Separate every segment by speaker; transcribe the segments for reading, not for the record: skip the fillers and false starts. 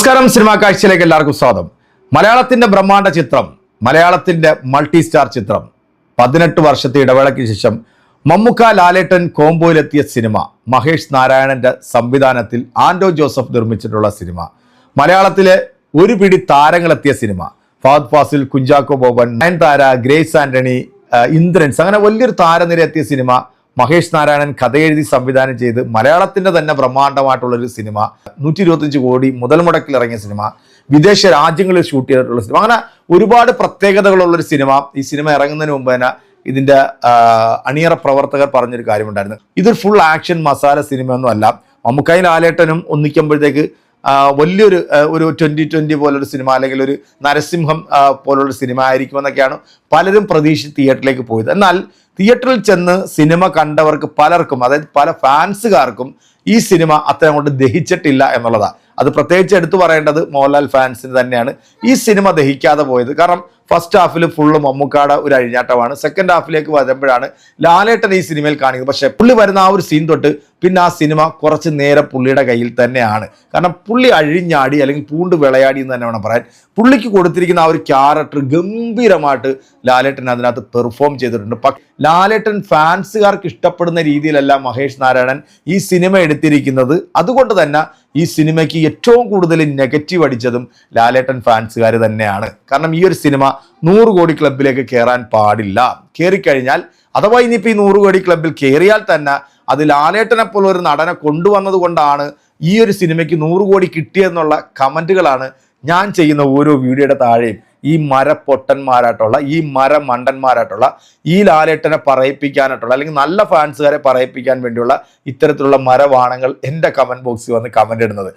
Speaker 1: നമസ്കാരം, സിനിമാ കാഴ്ചയിലേക്ക് എല്ലാവർക്കും സ്വാഗതം. മലയാളത്തിന്റെ ബ്രഹ്മാണ്ഡ ചിത്രം, മലയാളത്തിന്റെ മൾട്ടി സ്റ്റാർ ചിത്രം, 18 വർഷത്തെ ഇടവേളയ്ക്ക് ശേഷം മമ്മൂക്ക ലാലേട്ടൻ കോംബോയിലെത്തിയ സിനിമ, മഹേഷ് നാരായണന്റെ സംവിധാനത്തിൽ ആൻഡോ ജോസഫ് നിർമ്മിച്ചിട്ടുള്ള സിനിമ, മലയാളത്തിലെ ഒരു പിടി താരങ്ങളെത്തിയ സിനിമ, ഫഹദ് ഫാസിൽ, കുഞ്ചാക്കോ ബോബൻ, നയൻതാര, ഗ്രേസ് ആന്റണി, ഇന്ദ്രൻസ്, അങ്ങനെ വലിയൊരു താരനിര എത്തിയ സിനിമ. മഹേഷ് നാരായണൻ കഥയെഴുതി സംവിധാനം ചെയ്ത് മലയാളത്തിന്റെ തന്നെ ബ്രഹ്മാണ്ഡമായിട്ടുള്ളൊരു സിനിമ, 125 കോടി മുതൽ മുടക്കിൽ ഇറങ്ങിയ സിനിമ, വിദേശ രാജ്യങ്ങളിൽ ഷൂട്ട് ചെയ്തിട്ടുള്ള സിനിമ, അങ്ങനെ ഒരുപാട് പ്രത്യേകതകളുള്ളൊരു സിനിമ. ഈ സിനിമ ഇറങ്ങുന്നതിന് മുമ്പ് തന്നെ ഇതിന്റെ അണിയറ പ്രവർത്തകർ പറഞ്ഞൊരു കാര്യമുണ്ടായിരുന്നു, ഇതൊരു ഫുൾ ആക്ഷൻ മസാല സിനിമയൊന്നും അല്ല. മമ്മൂക്കായും ലാലേട്ടനും ഒന്നിക്കുമ്പോഴത്തേക്ക് വലിയൊരു ഒരു 2020 പോലൊരു സിനിമ, അല്ലെങ്കിൽ ഒരു നരസിംഹം പോലുള്ള സിനിമ ആയിരിക്കുമെന്നൊക്കെയാണ് പലരും പ്രതീക്ഷിച്ച് തിയേറ്ററിലേക്ക് പോയത്. എന്നാൽ തിയേറ്ററിൽ ചെന്ന് സിനിമ കണ്ടവർക്ക് പലർക്കും, അതായത് പല ഫാൻസുകാർക്കും ഈ സിനിമ അത്ര കൊണ്ട് ദഹിച്ചിട്ടില്ല എന്നുള്ളതാണ്. അത് പ്രത്യേകിച്ച് എടുത്തു പറയേണ്ടത് മോഹൻലാൽ ഫാൻസിന് തന്നെയാണ് ഈ സിനിമ ദഹിക്കാതെ പോയത്. കാരണം ഫസ്റ്റ് ഹാഫിൽ ഫുള്ള് മമ്മൂക്കാട് ഒരു അഴിഞ്ഞാട്ടമാണ്. സെക്കൻഡ് ഹാഫിലേക്ക് വരുമ്പോഴാണ് ലാലേട്ടൻ ഈ സിനിമയിൽ കാണിക്കുന്നത്. പക്ഷെ പുള്ളി വരുന്ന ആ ഒരു സീൻ തൊട്ട് പിന്നെ ആ സിനിമ കുറച്ച് നേരം പുള്ളിയുടെ കയ്യിൽ തന്നെയാണ്. കാരണം പുള്ളി അഴിഞ്ഞാടി അല്ലെങ്കിൽ പൂണ്ട് വിളയാടി എന്ന് തന്നെ വേണം പറയാൻ. പുള്ളിക്ക് കൊടുത്തിരിക്കുന്ന ആ ഒരു ക്യാരക്ടർ ഗംഭീരമായിട്ട് ലാലേട്ടൻ അതിനകത്ത് പെർഫോം ചെയ്തിട്ടുണ്ട്. ലാലേട്ടൻ ഫാൻസുകാർക്ക് ഇഷ്ടപ്പെടുന്ന രീതിയിലല്ല മഹേഷ് നാരായണൻ ഈ സിനിമ എടുത്തിരിക്കുന്നത്. അതുകൊണ്ട് തന്നെ ഈ സിനിമയ്ക്ക് ഏറ്റവും കൂടുതൽ നെഗറ്റീവ് അടിച്ചതും ലാലേട്ടൻ ഫാൻസുകാർ തന്നെയാണ്. കാരണം ഈ ഒരു സിനിമ 100 കോടി ക്ലബിലേക്ക് കയറാൻ പാടില്ല. കയറിക്കഴിഞ്ഞാൽ, അഥവാ ഇനിയിപ്പോൾ ഈ 100 കോടി ക്ലബിൽ കയറിയാൽ തന്നെ അത് ലാലേട്ടനെ പോലെ ഒരു നടനെ കൊണ്ടുവന്നത് കൊണ്ടാണ് ഈ ഒരു സിനിമയ്ക്ക് 100 കോടി കിട്ടിയെന്നുള്ള കമന്റുകളാണ് ഞാൻ ചെയ്യുന്ന ഓരോ വീഡിയോയുടെ താഴെയും ഈ മരപ്പൊട്ടന്മാരായിട്ടുള്ള, ഈ മരമണ്ടന്മാരായിട്ടുള്ള, ഈ ലാലേട്ടനെ പറയിപ്പിക്കാനായിട്ടുള്ള, അല്ലെങ്കിൽ നല്ല ഫാൻസുകാരെ പറയിപ്പിക്കാൻ വേണ്ടിയുള്ള ഇത്തരത്തിലുള്ള മരവാണങ്ങൾ എൻ്റെ കമന്റ് ബോക്സിൽ വന്ന് കമന്റ് ഇടുന്നത്.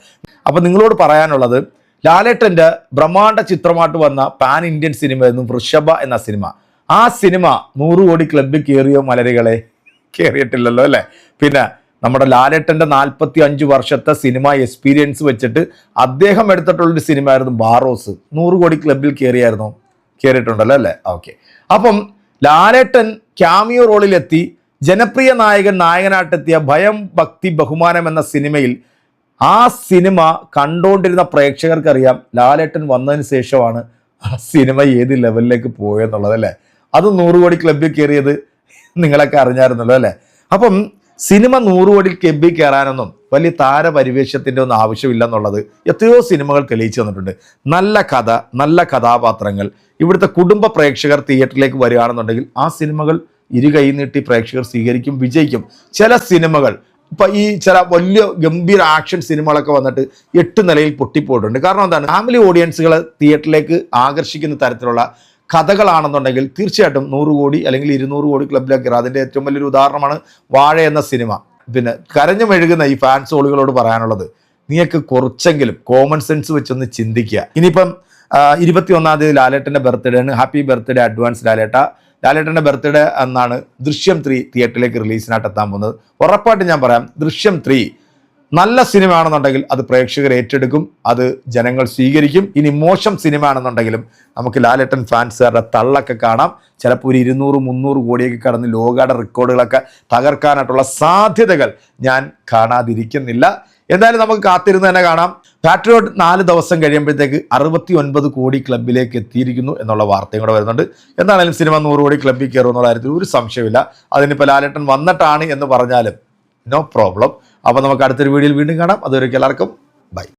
Speaker 1: അപ്പം നിങ്ങളോട് പറയാനുള്ളത്, ലാലേട്ടൻ്റെ ബ്രഹ്മാണ്ഡ ചിത്രമായിട്ട് വന്ന പാൻ ഇന്ത്യൻ സിനിമയായിരുന്നു വൃഷഭ എന്ന സിനിമ. ആ സിനിമ 100 കോടി ക്ലബിൽ കയറിയോ മലരികളെ? കയറിയിട്ടില്ലല്ലോ അല്ലേ? പിന്നെ നമ്മുടെ ലാലേട്ടൻ്റെ 45 വർഷത്തെ സിനിമ എക്സ്പീരിയൻസ് വെച്ചിട്ട് അദ്ദേഹം എടുത്തിട്ടുള്ളൊരു സിനിമ ആയിരുന്നു ബാറോസ്. 100 കോടി ക്ലബിൽ കയറിയായിരുന്നോ? കയറിയിട്ടുണ്ടല്ലോ അല്ലേ? ഓക്കെ. അപ്പം ലാലേട്ടൻ ക്യാമിയോ റോളിലെത്തി ജനപ്രിയ നായകനായിട്ടെത്തിയ ഭയം ഭക്തി ബഹുമാനം എന്ന സിനിമയിൽ, ആ സിനിമ കണ്ടുകൊണ്ടിരുന്ന പ്രേക്ഷകർക്കറിയാം ലാലേട്ടൻ വന്നതിന് ശേഷമാണ് ആ സിനിമ ഏത് ലെവലിലേക്ക് പോയെന്നുള്ളത് അല്ലേ? അത് 100 കോടി ക്ലബിൽ കയറിയത് നിങ്ങളൊക്കെ അറിഞ്ഞായിരുന്നല്ലോ അല്ലേ? അപ്പം സിനിമ 100 കോടി ക്ലബിൽ കയറാനൊന്നും വലിയ താരപരിവേഷത്തിൻ്റെ ഒന്നും ആവശ്യമില്ല എന്നുള്ളത് എത്രയോ സിനിമകൾ തെളിയിച്ചു തന്നിട്ടുണ്ട്. നല്ല കഥ, നല്ല കഥാപാത്രങ്ങൾ, ഇവിടുത്തെ കുടുംബ പ്രേക്ഷകർ തിയേറ്ററിലേക്ക് വരികയാണെന്നുണ്ടെങ്കിൽ ആ സിനിമകൾ ഇരുകൈ നീട്ടി പ്രേക്ഷകർ സ്വീകരിക്കും, വിജയിക്കും. ചില സിനിമകൾ ഇപ്പം ഈ ചില വലിയ ഗംഭീര ആക്ഷൻ സിനിമകളൊക്കെ വന്നിട്ട് 8 നിലയിൽ പൊട്ടിപ്പോയിട്ടുണ്ട്. കാരണം എന്താണ്? ഫാമിലി ഓഡിയൻസുകളെ തിയേറ്ററിലേക്ക് ആകർഷിക്കുന്ന തരത്തിലുള്ള കഥകളാണെന്നുണ്ടെങ്കിൽ തീർച്ചയായിട്ടും 100 കോടി അല്ലെങ്കിൽ 200 കോടി ക്ലബിലേക്ക് കയറാം. അതിൻ്റെ ഏറ്റവും വലിയൊരു ഉദാഹരണമാണ് വാഴ എന്ന സിനിമ. പിന്നെ കരഞ്ഞു മെഴുകുന്ന ഈ ഫാൻസ് ഓളികളോട് പറയാനുള്ളത്, നീയൊക്കെ കുറച്ചെങ്കിലും കോമൺ സെൻസ് വെച്ചൊന്ന് ചിന്തിക്കുക. ഇനിയിപ്പം 21-ാം തീയതി ലാലേട്ടൻ്റെ ബർത്ത്ഡേ ആണ്. ഹാപ്പി ബർത്ത്ഡേ അഡ്വാൻസ് ലാലേട്ട. ലാലേട്ടൻ്റെ ബർത്ത്ഡേ എന്നാണ് ദൃശ്യം 3 തിയേറ്ററിലേക്ക് റിലീസിനായിട്ട് എത്താൻ പോകുന്നത്. ഉറപ്പായിട്ടും ഞാൻ പറയാം, ദൃശ്യം 3 നല്ല സിനിമ ആണെന്നുണ്ടെങ്കിൽ അത് പ്രേക്ഷകർ ഏറ്റെടുക്കും, അത് ജനങ്ങൾ സ്വീകരിക്കും. ഇനി മോശം സിനിമ ആണെന്നുണ്ടെങ്കിലും നമുക്ക് ലാലേട്ടൻ ഫാൻസുകാരുടെ തള്ളൊക്കെ കാണാം. ചിലപ്പോൾ ഒരു 200-300 കോടിയൊക്കെ കടന്ന് ലോകയുടെ റെക്കോർഡുകളൊക്കെ തകർക്കാനായിട്ടുള്ള സാധ്യതകൾ ഞാൻ കാണാതിരിക്കുന്നില്ല. എന്തായാലും നമുക്ക് കാത്തിരുന്ന് തന്നെ കാണാം. പാട്രിയോട്ട് 4 ദിവസം കഴിയുമ്പോഴത്തേക്ക് 69 കോടി ക്ലബിലേക്ക് എത്തിയിരിക്കുന്നു എന്നുള്ള വാർത്തയും കൂടെ വരുന്നുണ്ട്. എന്താണെങ്കിലും സിനിമ 100 കോടി ക്ലബിൽ കയറും എന്നുള്ള കാര്യത്തിൽ ഒരു സംശയമില്ല. അതിനിപ്പോൾ ലാലേട്ടൻ വന്നിട്ടാണ് എന്ന് പറഞ്ഞാലും നോ പ്രോബ്ലം. അപ്പോൾ നമുക്ക് അടുത്തൊരു വീഡിയോയിൽ വീണ്ടും കാണാം. അതുവരെ എല്ലാവർക്കും ബൈ.